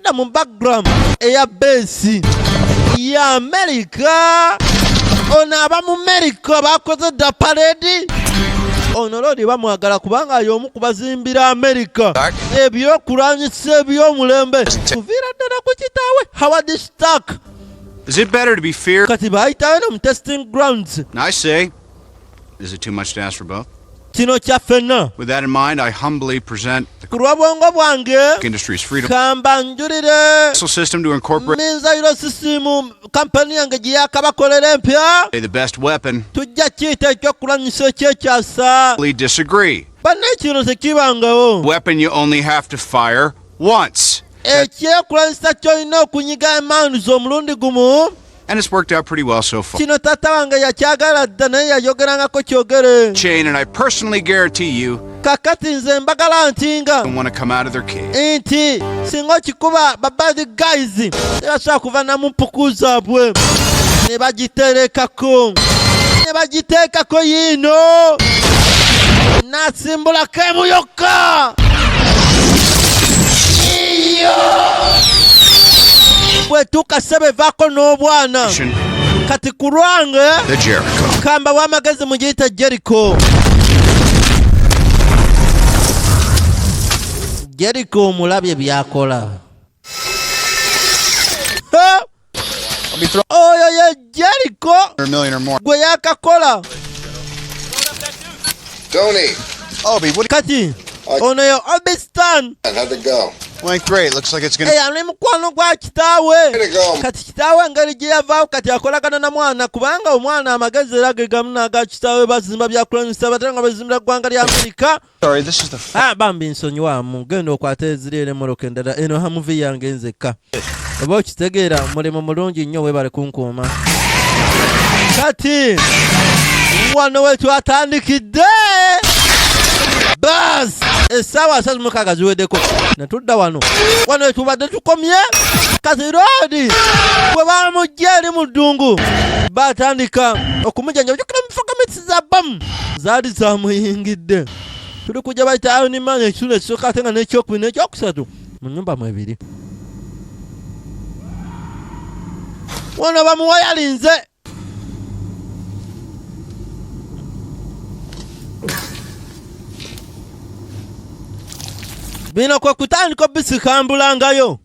todda mu background eya base ya America. Ono aba mu America bakoze da parade. Ono lodi bamwagala kubanga y'omu kubazimbira America ebyokulwanyisa eby'omulembe kuviira ddala ku kitaawe Howard Stark. Is it better to be feared? Kati bayitawe no mu testing grounds. I say, is it too much to ask for both? Kino kyafenna. With that in mind, I humbly present the Kulwabwongo bwange industry's freedom kamba njulire system to incorporate minzayiro system kampani yange gye yakabakolera empya the best weapon. tujja kiyita ekyokulwanyisa ekyekyasa. We disagree. Banne kino tekibangawo. Weapon you only have to fire once. Ekyekulwanyisa kyolina okunyiga emaanuzi omulundi gumu. And it's worked out pretty well so far. Kino tata wange yakyagala dda naye yayogerangako kyogere. Chain, and I personally guarantee you Kakati nze mbagala ntinga don't want to come out of their cave. nti singa okikuba babadi guys tebasobola kuva namu mpuku zaabwe ne bagiterekako yino nasimbulako emu yokka. Bwetuuka ssebe vaako n'obwana kati ku lwange The Jericho. kamba w'amagezi mugiyita Jericho. Jericho omulabye byakola. Oyo ye Jericho $1 million or more. gwe yakakola. Tony, Obi, what? Kati ono ye Obistan how'd it go? Went great. Looks like it's gonna. eyali mukwano gwa kitaawe. Way to go. Kati kitaawe engeri gye yavaawo kati akolagana na mwana kubanga omwana amagezi era ge gamu n'aga kitaawe bazimba byakulwanyisa batera nga bazimbira ggwanga lya Amerika. Sorry, this is the. Bambi nsonyiwamu genda okwata eziri ere moroka endala eno hamuvi yange nzekka. Oba okitegeera mulimu mulungi nnyo weebale kunkuuma. Kati wano we twatandikidde bas essaawa 36 ziweddeko netudda wano we tubadde tukomye. Kati roodi bwe bamujja eri mu ddungu batandika okumujjanjaba jukira mufakamiti za bamu zaali zamuyingidde. Tuli kujja bayita aonimaani ekitundu ekisooka ate nga n'ekyokubiri n'ekyokusatu mu nnyumba mwebiri. Wano bamuwa yalinze. Bino kwe kutandika obisikambulangayo.